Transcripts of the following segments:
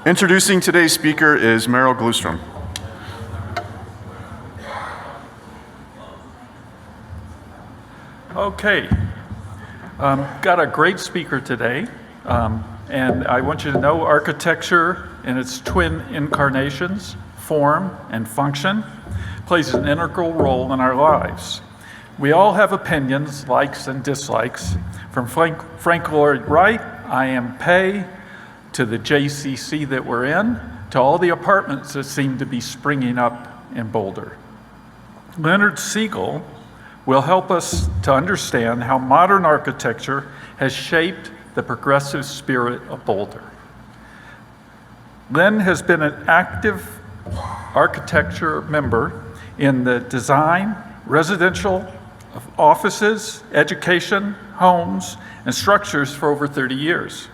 Introducing today's speaker is Meryl Glustrom. Okay, got a great speaker today, and I want you to know architecture in its twin incarnations, form and function, plays an integral role in our lives. We all have opinions, likes and dislikes, from Frank Lloyd Wright, I am pay, to the JCC that we're in, to all the apartments that seem to be springing up in Boulder. Leonard Segel will help us to understand how modern architecture has shaped the progressive spirit of Boulder. Len has been an active architecture member in the design, residential, offices, education, homes, and structures for over 30 years.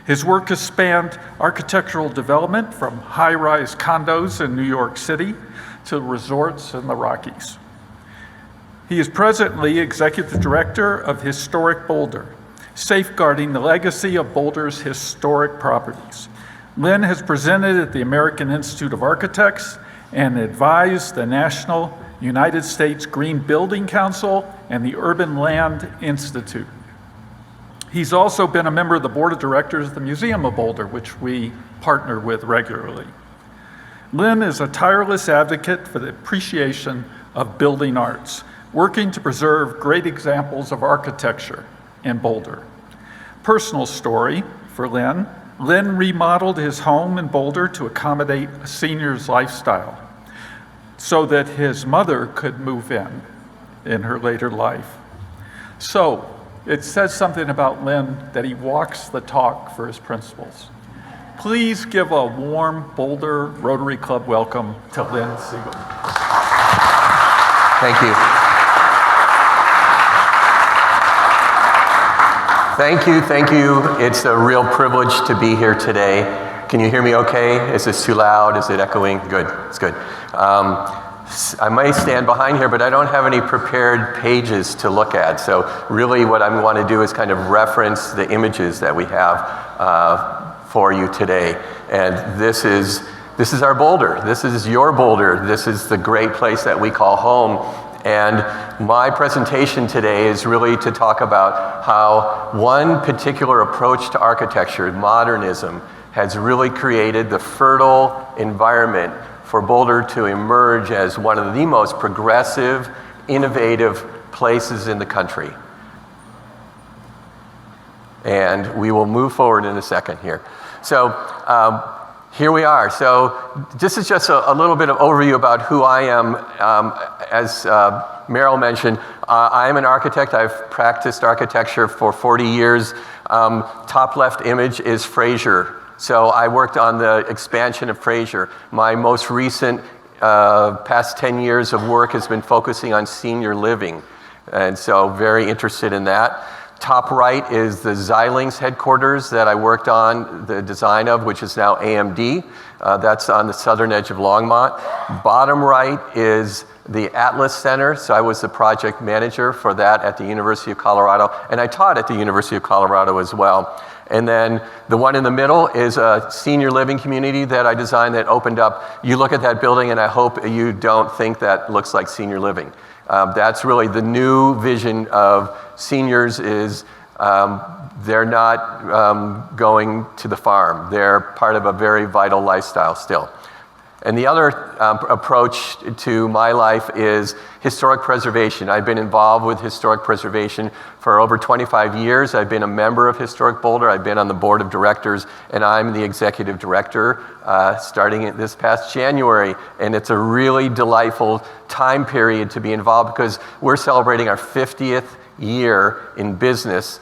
His work has spanned architectural development from high-rise condos in New York City to resorts in the Rockies. He is presently Executive Director of Historic Boulder, safeguarding the legacy of Boulder's historic properties. Len has presented at the American Institute of Architects and advised the National United States Green Building Council and the Urban Land Institute. He's also been a member of the board of directors of the Museum of Boulder, which we partner with regularly. Len is a tireless advocate for the appreciation of building arts, working to preserve great examples of architecture in Boulder. Personal story for Len. Len remodeled his home in Boulder to accommodate a senior's lifestyle so that his mother could move in her later life. So, it says something about Len that he walks the talk for his principles. Please give a warm Boulder Rotary Club welcome to Len Segel. Thank you. Thank you. It's a real privilege to be here today. Can you hear me okay? Is this too loud? Is it echoing? Good, it's good. I may stand behind here, but I don't have any prepared pages to look at. So really what I want to do is kind of reference the images that we have for you today. And this is our Boulder. This is your Boulder. This is the great place that we call home. And my presentation today is really to talk about how one particular approach to architecture, modernism, has really created the fertile environment for Boulder to emerge as one of the most progressive, innovative places in the country. And we will move forward in a second here. So here we are. So this is just a little bit of overview about who I am. As Meryl mentioned, I am an architect. I've practiced architecture for 40 years. Top left image is Fraser. So I worked on the expansion of Fraser. My most recent past 10 years of work has been focusing on senior living. And so very interested in that. Top right is the Xilinx headquarters that I worked on the design of, which is now AMD. That's on the southern edge of Longmont. Bottom right is the Atlas Center. So I was the project manager for that at the University of Colorado. And I taught at the University of Colorado as well. And then the one in the middle is a senior living community that I designed that opened up. You look at that building and I hope you don't think that looks like senior living. That's really the new vision of seniors is they're not going to the farm. They're part of a very vital lifestyle still. And the other approach to my life is historic preservation. I've been involved with historic preservation for over 25 years. I've been a member of Historic Boulder. I've been on the board of directors, and I'm the executive director starting this past January. And it's a really delightful time period to be involved because we're celebrating our 50th year in business,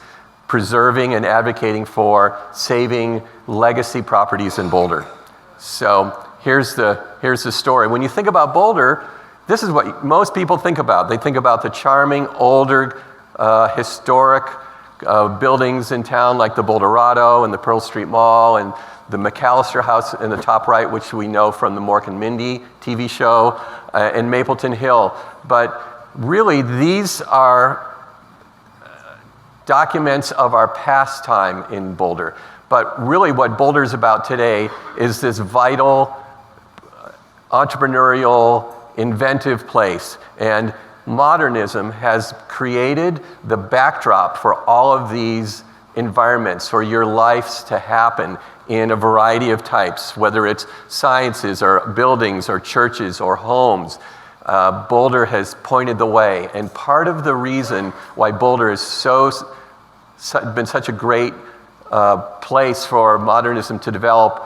preserving and advocating for saving legacy properties in Boulder. So here's the story. When you think about Boulder, this is what most people think about. They think about the charming, older, historic buildings in town like the Boulderado and the Pearl Street Mall and the McAllister House in the top right, which we know from the Mork and Mindy TV show, and Mapleton Hill. But really, these are documents of our past time in Boulder. But really what Boulder is about today is this vital, entrepreneurial, inventive place. And modernism has created the backdrop for all of these environments for your lives to happen in a variety of types, whether it's sciences or buildings or churches or homes. Boulder has pointed the way. And part of the reason why Boulder is been such a great place for modernism to develop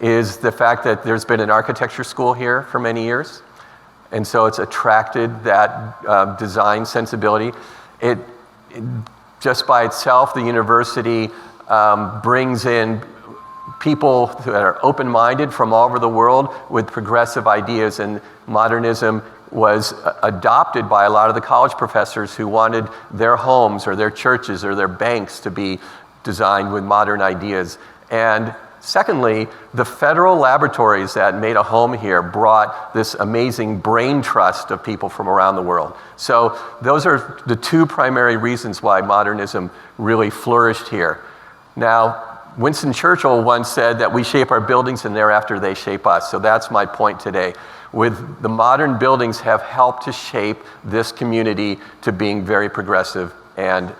is the fact that there's been an architecture school here for many years. And so it's attracted that design sensibility. Just by itself, the university brings in people that are open-minded from all over the world with progressive ideas, and modernism was adopted by a lot of the college professors who wanted their homes or their churches or their banks to be designed with modern ideas. And secondly, the federal laboratories that made a home here brought this amazing brain trust of people from around the world. So those are the two primary reasons why modernism really flourished here. Now, Winston Churchill once said that we shape our buildings and thereafter they shape us. So that's my point today. With the modern buildings have helped to shape this community to being very progressive and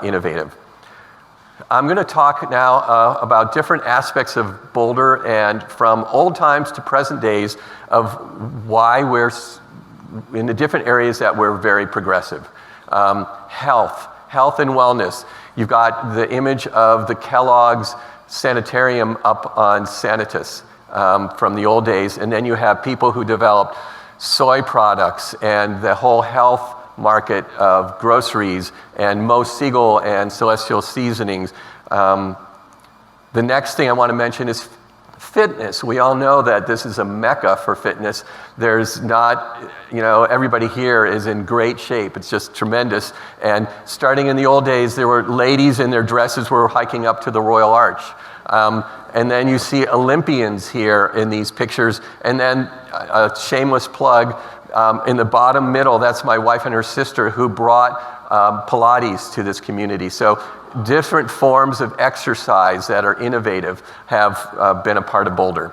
innovative. I'm going to talk now about different aspects of Boulder and from old times to present days of why we're in the different areas that we're very progressive. Health and wellness. You've got the image of the Kellogg's sanitarium up on Sanitas from the old days, and then you have people who developed soy products and the whole health market of groceries and Mo Segel and Celestial Seasonings. The next thing I want to mention is fitness. We all know that this is a mecca for fitness. There's not, everybody here is in great shape. It's just tremendous. And starting in the old days, there were ladies in their dresses were hiking up to the Royal Arch. And then you see Olympians here in these pictures. And then a shameless plug, in the bottom middle, that's my wife and her sister who brought Pilates to this community. So different forms of exercise that are innovative have been a part of Boulder.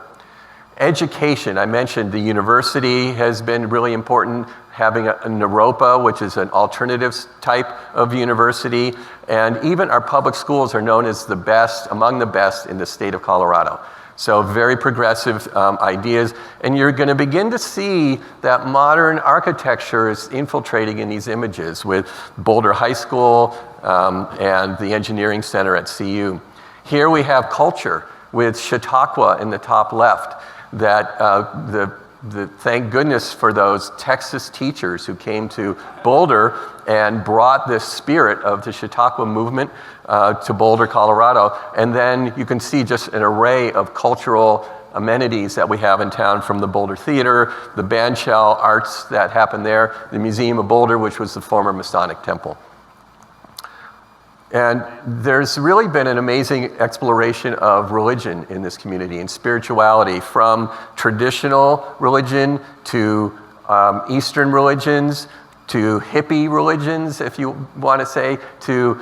Education, I mentioned the university has been really important, having a Naropa, which is an alternative type of university, and even our public schools are known as the best, among the best in the state of Colorado. So very progressive ideas. And you're going to begin to see that modern architecture is infiltrating in these images with Boulder High School and the Engineering Center at CU. Here we have culture with Chautauqua in the top left. That thank goodness for those Texas teachers who came to Boulder and brought this spirit of the Chautauqua movement to Boulder, Colorado. And then you can see just an array of cultural amenities that we have in town, from the Boulder Theater, the bandshell arts that happened there, the Museum of Boulder, which was the former Masonic Temple. And there's really been an amazing exploration of religion in this community and spirituality, from traditional religion to Eastern religions to hippie religions, if you want to say, to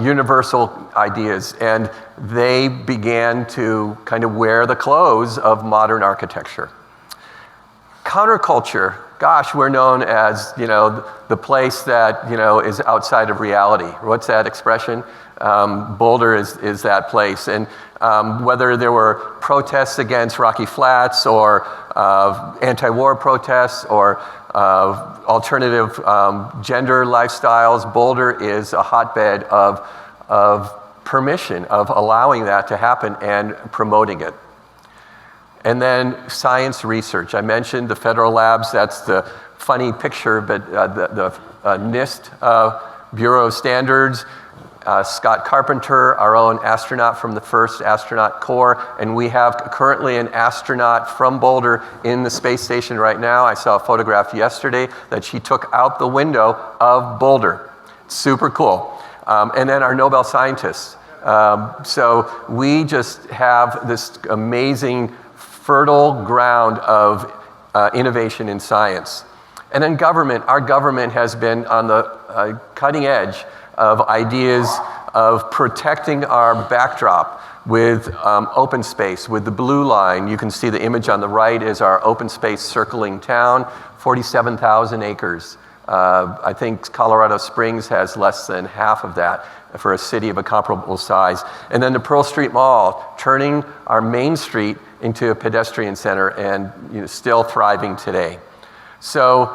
universal ideas. And they began to kind of wear the clothes of modern architecture. Counterculture. Gosh, we're known as, the place that, is outside of reality. What's that expression? Boulder is that place. And whether there were protests against Rocky Flats or anti-war protests or alternative gender lifestyles, Boulder is a hotbed of permission, of allowing that to happen and promoting it. And then science research. I mentioned the federal labs. That's the funny picture, but the NIST Bureau of Standards, Scott Carpenter, our own astronaut from the first astronaut corps, and we have currently an astronaut from Boulder in the space station right now. I saw a photograph yesterday that she took out the window of Boulder. Super cool. And then our Nobel scientists. So we just have this amazing fertile ground of innovation in science. And then government. Our government has been on the cutting edge of ideas of protecting our backdrop with open space, with the blue line. You can see the image on the right is our open space circling town, 47,000 acres. I think Colorado Springs has less than half of that for a city of a comparable size. And then the Pearl Street Mall, turning our main street into a pedestrian center and still thriving today. So,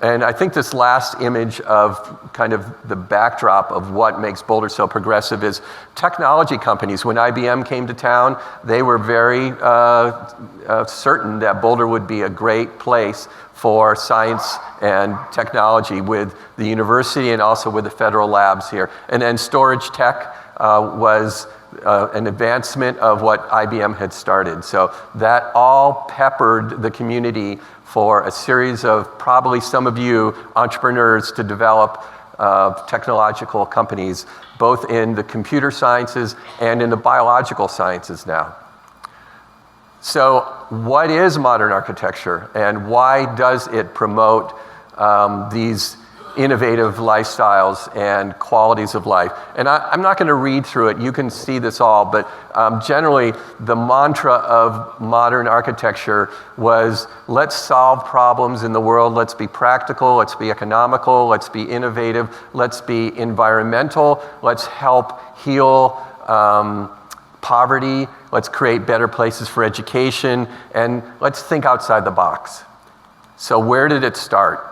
and I think this last image of kind of the backdrop of what makes Boulder so progressive is technology companies. When IBM came to town, they were very certain that Boulder would be a great place for science and technology with the university and also with the federal labs here. And then storage tech was an advancement of what IBM had started. So that all peppered the community for a series of, probably some of you, entrepreneurs to develop technological companies, both in the computer sciences and in the biological sciences now. So what is modern architecture and why does it promote these innovative lifestyles and qualities of life? And I'm not going to read through it, you can see this all, but generally the mantra of modern architecture was, let's solve problems in the world, let's be practical, let's be economical, let's be innovative, let's be environmental, let's help heal poverty, let's create better places for education, and let's think outside the box. So where did it start?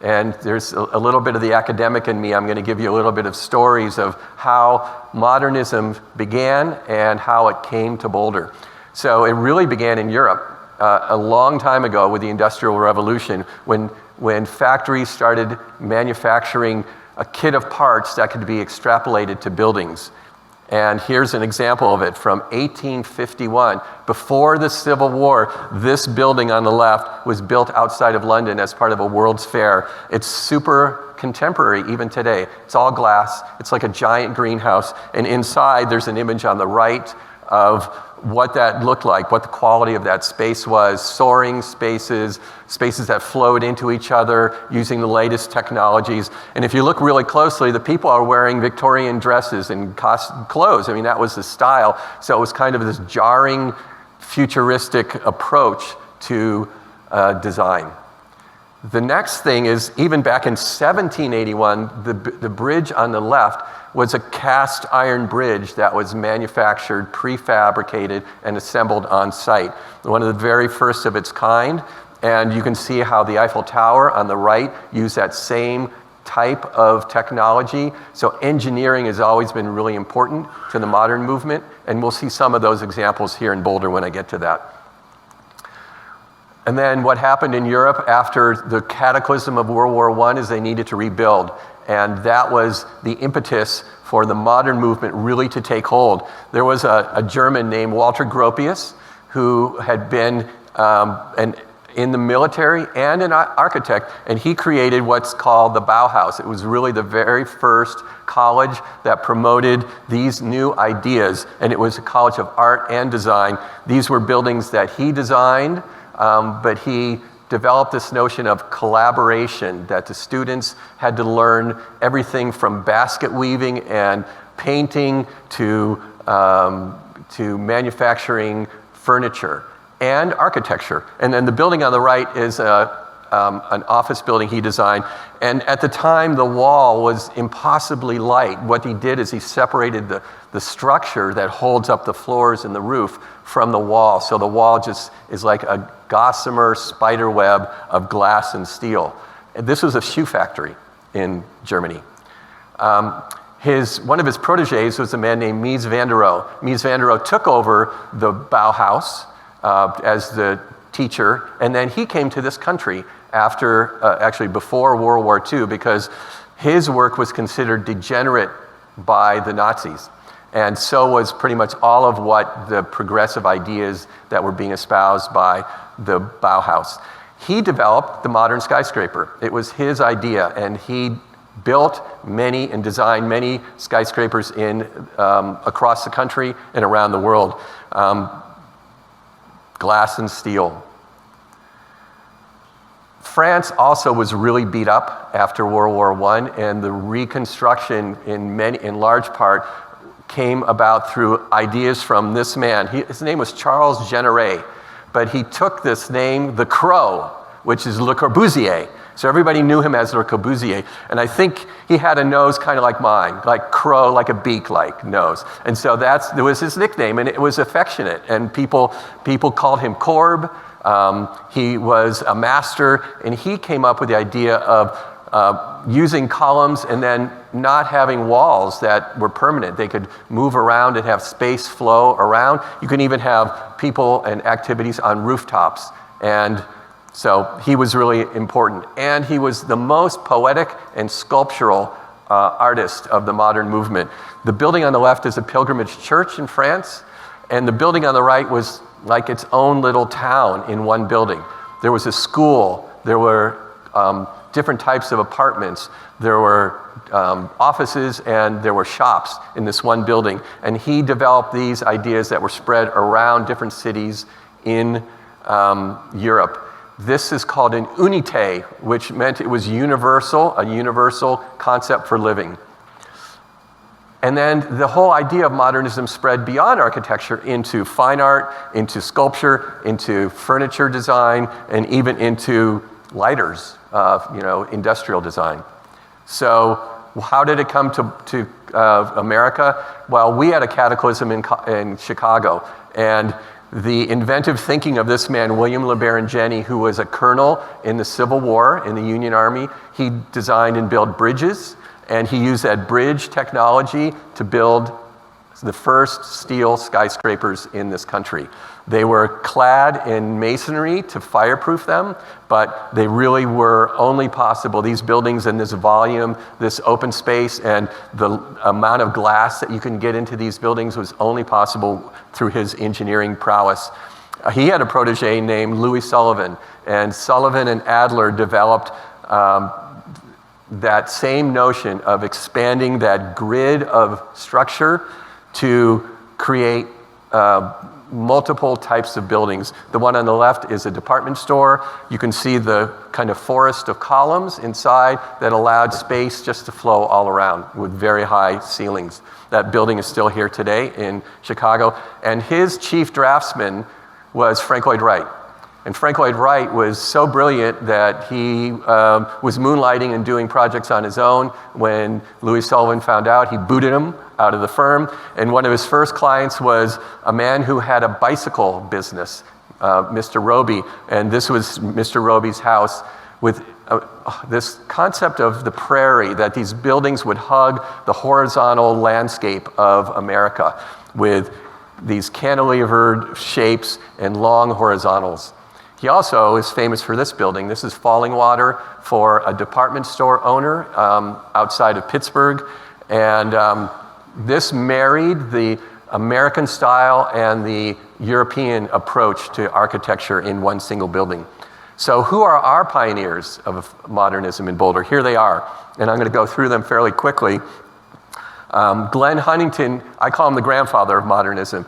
And there's a little bit of the academic in me. I'm going to give you a little bit of stories of how modernism began and how it came to Boulder. So it really began in Europe a long time ago with the Industrial Revolution, when factories started manufacturing a kit of parts that could be extrapolated to buildings. And here's an example of it from 1851. Before the Civil War, this building on the left was built outside of London as part of a World's Fair. It's super contemporary even today. It's all glass. It's like a giant greenhouse. And inside, there's an image on the right of what that looked like, what the quality of that space was, soaring spaces, spaces that flowed into each other using the latest technologies. And if you look really closely, the people are wearing Victorian dresses and clothes. I mean, that was the style. So it was kind of this jarring, futuristic approach to design. The next thing is, even back in 1781, the bridge on the left was a cast iron bridge that was manufactured, prefabricated, and assembled on site. One of the very first of its kind. And you can see how the Eiffel Tower on the right used that same type of technology. So engineering has always been really important to the modern movement. And we'll see some of those examples here in Boulder when I get to that. And then what happened in Europe after the cataclysm of World War I is they needed to rebuild. And that was the impetus for the modern movement really to take hold. There was a German named Walter Gropius who had been in the military and an architect, and he created what's called the Bauhaus. It was really the very first college that promoted these new ideas, and it was a college of art and design. These were buildings that he designed, but he developed this notion of collaboration, that the students had to learn everything from basket weaving and painting to manufacturing furniture and architecture. And then the building on the right is an office building he designed. And at the time, the wall was impossibly light. What he did is he separated the structure that holds up the floors and the roof from the wall. So the wall just is like a gossamer spider web of glass and steel. And this was a shoe factory in Germany. One of his proteges was a man named Mies van der Rohe. Mies van der Rohe took over the Bauhaus as the teacher, and then he came to this country actually before World War II, because his work was considered degenerate by the Nazis. And so was pretty much all of what the progressive ideas that were being espoused by the Bauhaus. He developed the modern skyscraper. It was his idea, and he built many and designed many skyscrapers across the country and around the world. Glass and steel. France also was really beat up after World War I, and the Reconstruction in large part came about through ideas from this man. His name was Charles Jenney, but he took this name, the Crow, which is Le Corbusier. So everybody knew him as Le Corbusier. And I think he had a nose kind of like mine, like crow, like a beak-like nose. And so there was his nickname, and it was affectionate. And people called him Corb. He was a master, and he came up with the idea of using columns and then not having walls that were permanent. They could move around and have space flow around. You can even have people and activities on rooftops. And so he was really important. And he was the most poetic and sculptural artist of the modern movement. The building on the left is a pilgrimage church in France, and the building on the right was like its own little town in one building. There was a school, there were different types of apartments, there were offices, and there were shops in this one building. And he developed these ideas that were spread around different cities in Europe. This is called an unité, which meant it was universal, a universal concept for living. And then the whole idea of modernism spread beyond architecture into fine art, into sculpture, into furniture design, and even into lighters, industrial design. So how did it come to America? Well, we had a cataclysm in Chicago, and the inventive thinking of this man, William LeBaron Jenney, who was a colonel in the Civil War in the Union Army, he designed and built bridges, and he used that bridge technology to build the first steel skyscrapers in this country. They were clad in masonry to fireproof them, but they really were only possible. These buildings and this volume, this open space, and the amount of glass that you can get into these buildings was only possible through his engineering prowess. He had a protege named Louis Sullivan, and Sullivan and Adler developed that same notion of expanding that grid of structure to create multiple types of buildings. The one on the left is a department store. You can see the kind of forest of columns inside that allowed space just to flow all around with very high ceilings. That building is still here today in Chicago. And his chief draftsman was Frank Lloyd Wright. And Frank Lloyd Wright was so brilliant that he was moonlighting and doing projects on his own. When Louis Sullivan found out, he booted him out of the firm. And one of his first clients was a man who had a bicycle business, Mr. Roby. And this was Mr. Roby's house with this concept of the prairie, that these buildings would hug the horizontal landscape of America with these cantilevered shapes and long horizontals. He also is famous for this building. This is Falling Water for a department store owner outside of Pittsburgh. And this married the American style and the European approach to architecture in one single building. So who are our pioneers of modernism in Boulder? Here they are. And I'm going to go through them fairly quickly. Glenn Huntington, I call him the grandfather of modernism.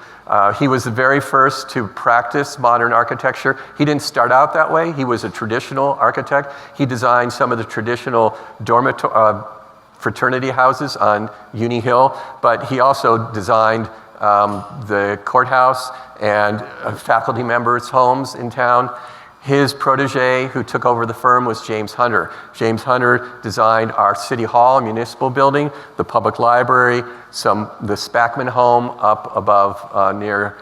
He was the very first to practice modern architecture. He didn't start out that way. He was a traditional architect. He designed some of the traditional fraternity houses on Uni Hill, but he also designed the courthouse and faculty members' homes in town. His protege, who took over the firm, was James Hunter. James Hunter designed our City Hall municipal building, the public library, the Spackman home up above near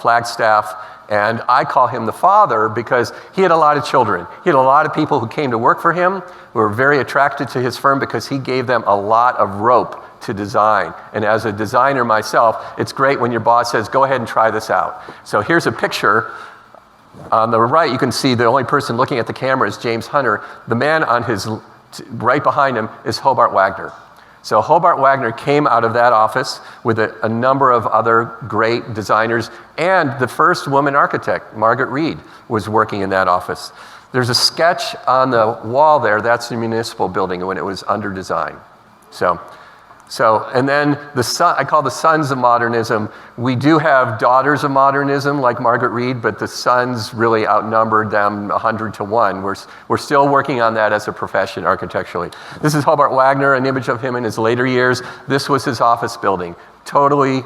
Flagstaff. And I call him the father because he had a lot of children. He had a lot of people who came to work for him, who were very attracted to his firm because he gave them a lot of rope to design. And as a designer myself, it's great when your boss says, go ahead and try this out. So here's a picture. On the right, you can see the only person looking at the camera is James Hunter. The man on his right behind him is Hobart Wagner. So Hobart Wagner came out of that office with a number of other great designers, and the first woman architect, Margaret Reed, was working in that office. There's a sketch on the wall there. That's the municipal building when it was under design. So So, and then I call the sons of modernism. We do have daughters of modernism like Margaret Reed, but the sons really outnumbered them 100 to 1. We're still working on that as a profession architecturally. This is Hobart Wagner, an image of him in his later years. This was his office building. Totally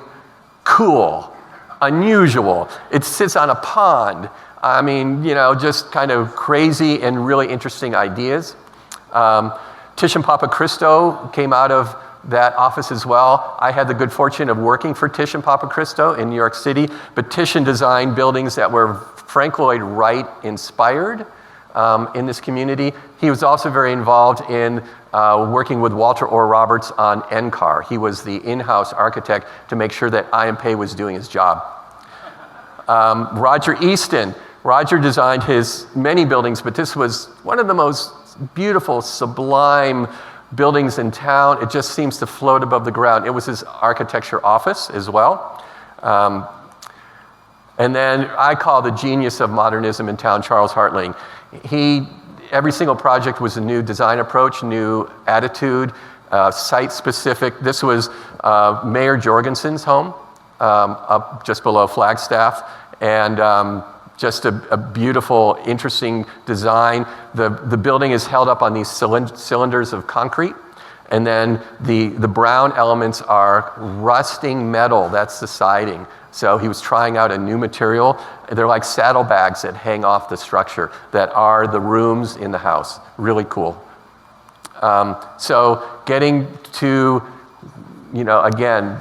cool, unusual. It sits on a pond. I mean, just kind of crazy and really interesting ideas. Tish and Papa Christo came out of that office as well. I had the good fortune of working for Tish and Papa Christo in New York City, but Tish designed buildings that were Frank Lloyd Wright inspired in this community. He was also very involved in working with Walter Orr Roberts on NCAR. He was the in-house architect to make sure that IMPay was doing his job. Roger Easton. Roger designed his many buildings, but this was one of the most beautiful, sublime buildings in town. It just seems to float above the ground. It was his architecture office as well. And then I call the genius of modernism in town, Charles Hartling. Every single project was a new design approach, new attitude, site-specific. This was Mayor Jorgensen's home up just below Flagstaff, and just a beautiful, interesting design. The building is held up on these cylinders of concrete, and then the brown elements are rusting metal. That's the siding. So he was trying out a new material. They're like saddlebags that hang off the structure that are the rooms in the house. Really cool. So getting to, again,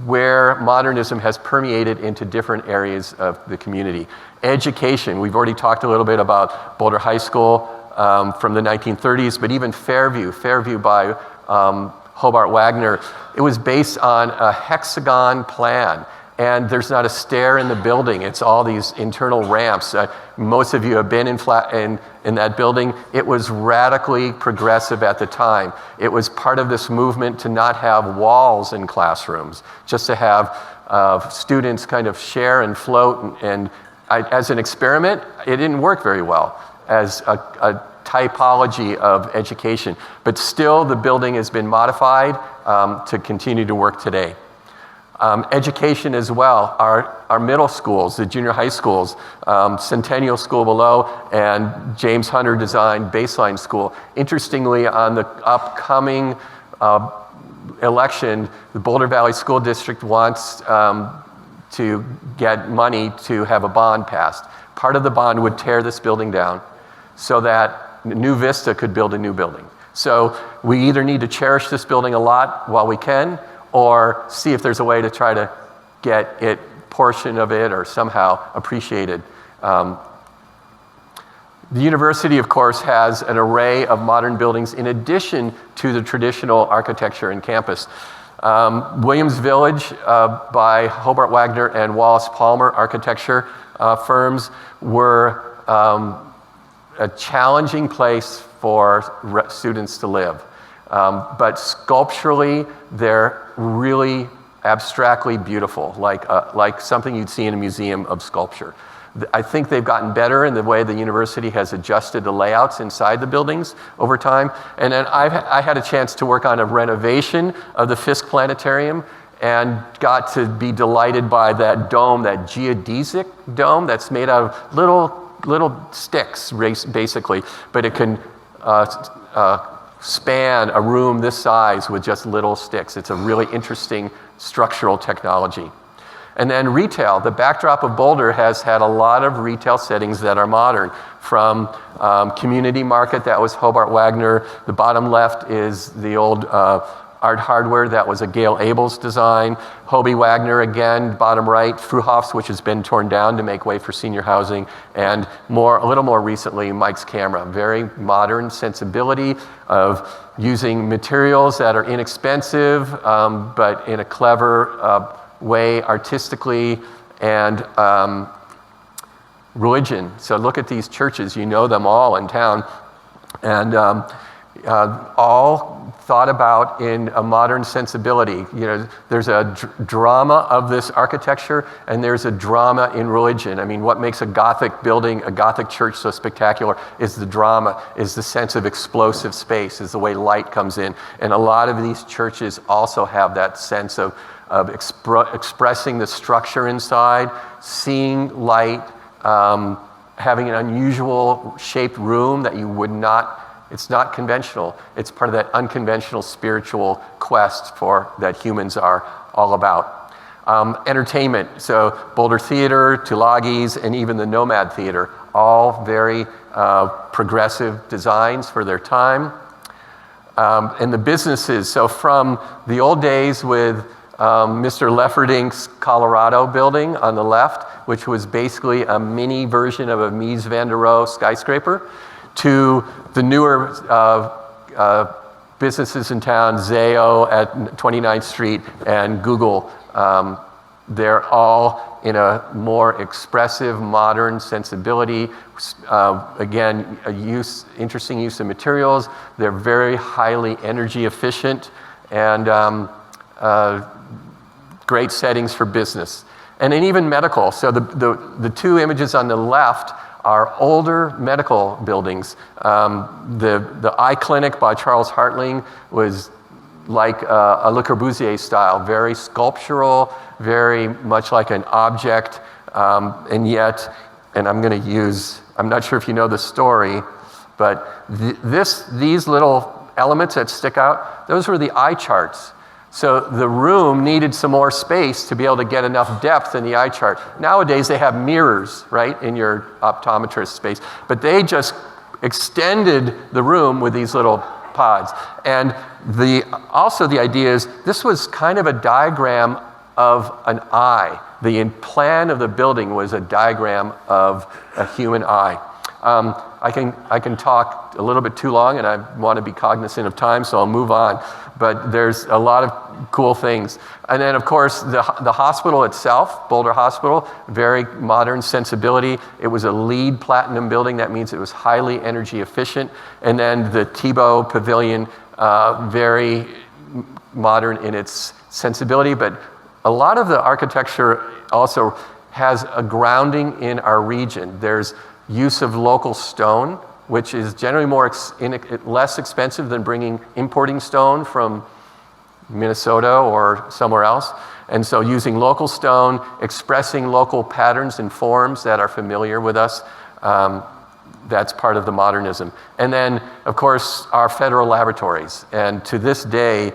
where modernism has permeated into different areas of the community. Education, we've already talked a little bit about Boulder High School from the 1930s, but even Fairview by Hobart Wagner, it was based on a hexagon plan. And there's not a stair in the building. It's all these internal ramps. Most of you have been in that building. It was radically progressive at the time. It was part of this movement to not have walls in classrooms, just to have students kind of share and float. And as an experiment, it didn't work very well as a typology of education. But still, the building has been modified to continue to work today. Education as well, our middle schools, the junior high schools, Centennial School below, and James Hunter designed Baseline School. Interestingly, on the upcoming election, the Boulder Valley School District wants to get money to have a bond passed. Part of the bond would tear this building down so that New Vista could build a new building. So we either need to cherish this building a lot while we can, or see if there's a way to try to get portion of it or somehow appreciated. The university, of course, has an array of modern buildings in addition to the traditional architecture in campus. Williams Village by Hobart Wagner and Wallace Palmer architecture firms were a challenging place for students to live. But sculpturally, they're really abstractly beautiful, like something you'd see in a museum of sculpture. I think they've gotten better in the way the university has adjusted the layouts inside the buildings over time. And then I had a chance to work on a renovation of the Fisk Planetarium and got to be delighted by that dome, that geodesic dome that's made out of little sticks, basically, but it can span a room this size with just little sticks. It's a really interesting structural technology. And then retail, the backdrop of Boulder has had a lot of retail settings that are modern, from Community Market, that was Hobart Wagner. The bottom left is the old Art Hardware, that was a Gail Abels design. Hobie Wagner again, bottom right. Fruhof's, which has been torn down to make way for senior housing. And a little more recently, Mike's Camera. Very modern sensibility of using materials that are inexpensive, but in a clever way, artistically, and religion. So look at these churches, you know them all in town. And all thought about in a modern sensibility. There's a drama of this architecture, and there's a drama in religion. I mean, what makes a Gothic building, a Gothic church so spectacular is the drama, is the sense of explosive space, is the way light comes in. And a lot of these churches also have that sense of expressing the structure inside, seeing light, having an unusual shaped room that you would not. It's not conventional. It's part of that unconventional spiritual quest that humans are all about. Entertainment, so Boulder Theater, Tulagis, and even the Nomad Theater, all very progressive designs for their time. And the businesses, so from the old days with Mr. Lefferdink's Colorado building on the left, which was basically a mini version of a Mies van der Rohe skyscraper, to the newer businesses in town, Zayo at 29th Street and Google. They're all in a more expressive, modern sensibility. Again, interesting use of materials. They're very highly energy efficient and great settings for business. And then even medical. So the two images on the left are older medical buildings. The eye clinic by Charles Hartling was like a Le Corbusier style, very sculptural, very much like an object, and yet, and I'm not sure if you know the story, but these little elements that stick out, those were the eye charts. So the room needed some more space to be able to get enough depth in the eye chart. Nowadays they have mirrors, right, in your optometrist space, but they just extended the room with these little pods. And also the idea is this was kind of a diagram of an eye. The plan of the building was a diagram of a human eye. I can talk a little bit too long, and I want to be cognizant of time, so I'll move on. But there's a lot of cool things. And then, of course, the hospital itself, Boulder Hospital, very modern sensibility. It was a LEED platinum building. That means it was highly energy efficient. And then the Tebow Pavilion, very modern in its sensibility. But a lot of the architecture also has a grounding in our region. There's use of local stone, which is generally less expensive than importing stone from Minnesota or somewhere else. And so using local stone, expressing local patterns and forms that are familiar with us, that's part of the modernism. And then, of course, our federal laboratories. And to this day,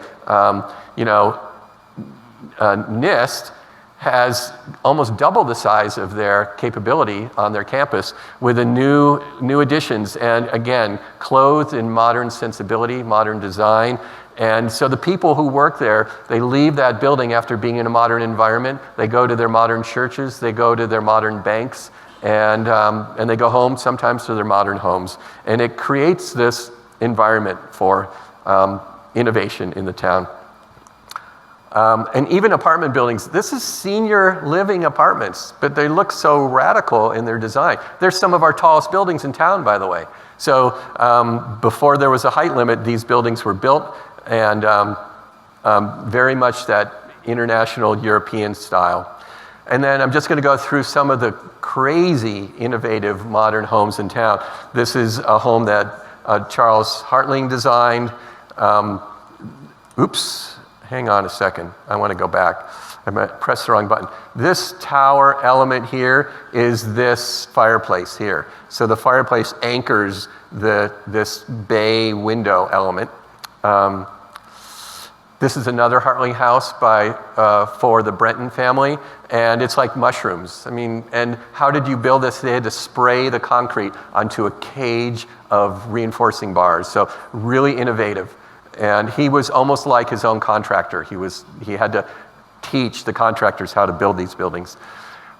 NIST has almost double the size of their capability on their campus with the new additions, and again, clothed in modern sensibility, modern design. And so the people who work there, they leave that building after being in a modern environment. They go to their modern churches, they go to their modern banks, and they go home sometimes to their modern homes. And it creates this environment for innovation in the town. And even apartment buildings, this is senior living apartments, but they look so radical in their design. They're some of our tallest buildings in town, by the way. So before there was a height limit, these buildings were built, and very much that international European style. And then I'm just going to go through some of the crazy, innovative, modern homes in town. This is a home that Charles Hartling designed. Hang on a second. I want to go back. I pressed the wrong button. This tower element here is this fireplace here. So the fireplace anchors this bay window element. This is another Hartling house for the Brenton family, and it's like mushrooms. I mean, and how did you build this? They had to spray the concrete onto a cage of reinforcing bars. So really innovative. And he was almost like his own contractor. He had to teach the contractors how to build these buildings.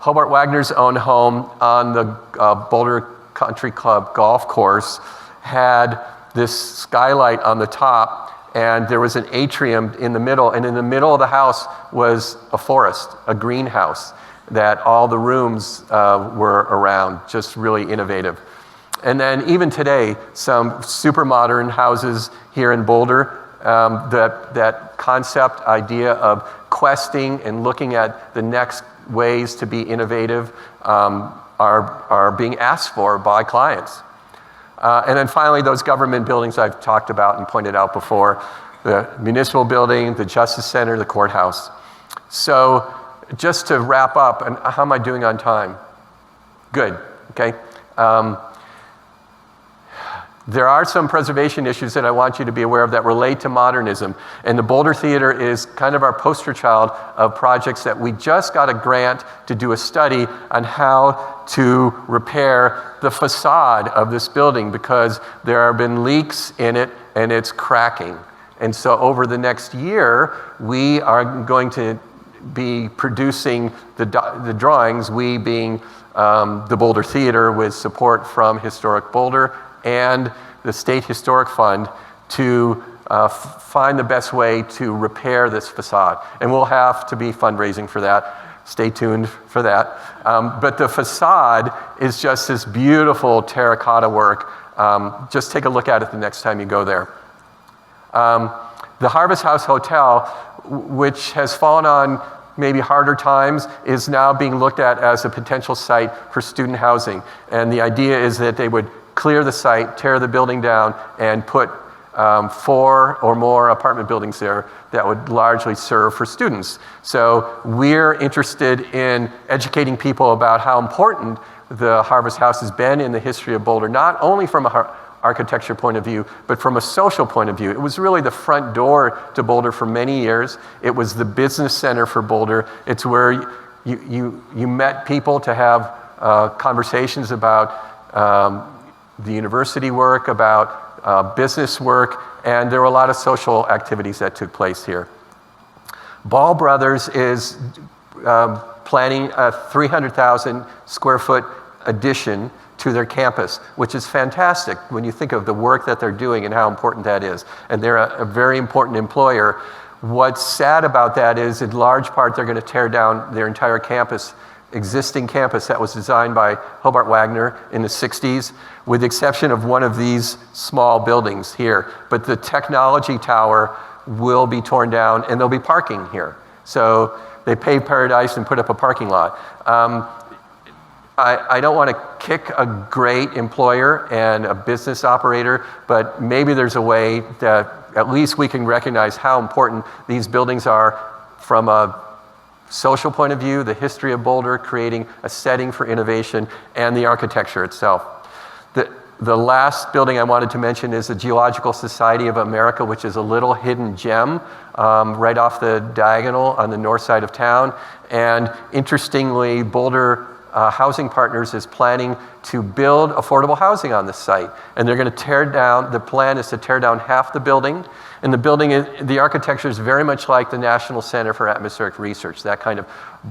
Hobart Wagner's own home on the Boulder Country Club golf course had this skylight on the top, and there was an atrium in the middle, and in the middle of the house was a forest, a greenhouse that all the rooms were around, just really innovative. And then even today, some super modern houses here in Boulder, that concept idea of questing and looking at the next ways to be innovative are being asked for by clients. And then finally, those government buildings I've talked about and pointed out before, the municipal building, the Justice Center, the courthouse. So just to wrap up, and how am I doing on time? Good, okay. There are some preservation issues that I want you to be aware of that relate to modernism. And the Boulder Theater is kind of our poster child of projects that we just got a grant to do a study on how to repair the facade of this building, because there have been leaks in it and it's cracking. And so over the next year, we are going to be producing the drawings, we being the Boulder Theater with support from Historic Boulder and the State Historic Fund, to find the best way to repair this facade. And we'll have to be fundraising for that. Stay tuned for that. But the facade is just this beautiful terracotta work. Just take a look at it the next time you go there. The Harvest House Hotel, which has fallen on maybe harder times, is now being looked at as a potential site for student housing. And the idea is that they would clear the site, tear the building down, and put 4 or more apartment buildings there that would largely serve for students. So we're interested in educating people about how important the Harvest House has been in the history of Boulder, not only from an architecture point of view, but from a social point of view. It was really the front door to Boulder for many years. It was the business center for Boulder. It's where you met people to have conversations about the university work, about business work, and there were a lot of social activities that took place here. Ball Brothers is planning a 300,000 square foot addition to their campus, which is fantastic when you think of the work that they're doing and how important that is. And they're a very important employer. What's sad about that is, in large part, they're going to tear down their entire campus, existing campus that was designed by Hobart Wagner in the 60s, with the exception of one of these small buildings here. But the technology tower will be torn down and there'll be parking here. So they paved Paradise and put up a parking lot. I don't want to kick a great employer and a business operator, but maybe there's a way that at least we can recognize how important these buildings are from a social point of view, the history of Boulder, creating a setting for innovation, and the architecture itself. The last building I wanted to mention is the Geological Society of America, which is a little hidden gem right off the diagonal on the north side of town. And interestingly, Boulder Housing Partners is planning to build affordable housing on this site. And they're going to tear down, the plan is to tear down half the building. And the building, the architecture is very much like the National Center for Atmospheric Research, that kind of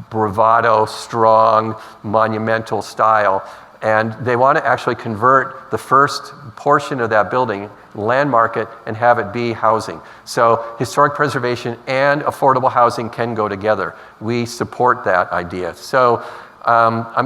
bravado, strong, monumental style. And they want to actually convert the first portion of that building, landmark it, and have it be housing. So historic preservation and affordable housing can go together. We support that idea. So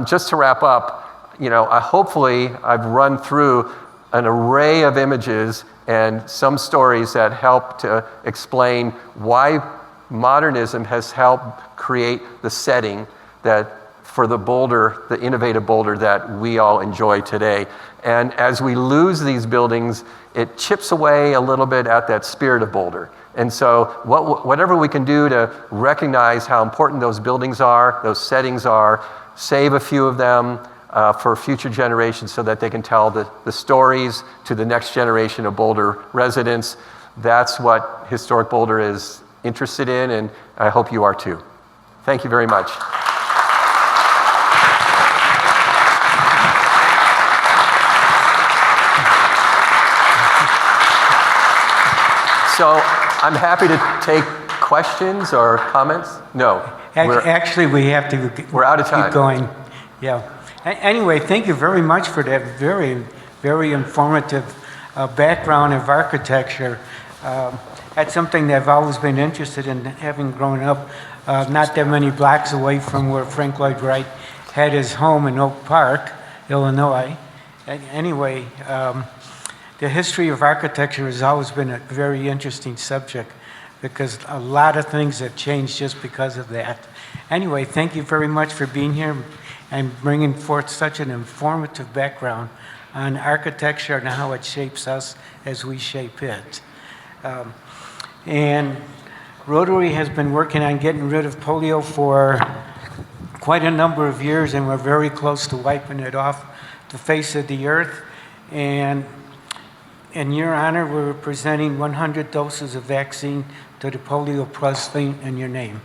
just to wrap up, hopefully I've run through an array of images and some stories that help to explain why modernism has helped create the setting that for the Boulder, the innovative Boulder that we all enjoy today. And as we lose these buildings, it chips away a little bit at that spirit of Boulder. And so whatever we can do to recognize how important those buildings are, those settings are, save a few of them for future generations so that they can tell the stories to the next generation of Boulder residents. That's what Historic Boulder is interested in, and I hope you are too. Thank you very much. So I'm happy to take questions or comments. No. Actually, we have to we're out of time. Keep going. Yeah. Anyway, thank you very much for that very, very informative background of architecture. That's something that I've always been interested in, having grown up not that many blocks away from where Frank Lloyd Wright had his home in Oak Park, Illinois. Anyway, the history of architecture has always been a very interesting subject because a lot of things have changed just because of that. Anyway, thank you very much for being here and bringing forth such an informative background on architecture and how it shapes us as we shape it. And Rotary has been working on getting rid of polio for quite a number of years, and we're very close to wiping it off the face of the earth. And in your honor, we're presenting 100 doses of vaccine to the polio plus thing in your name.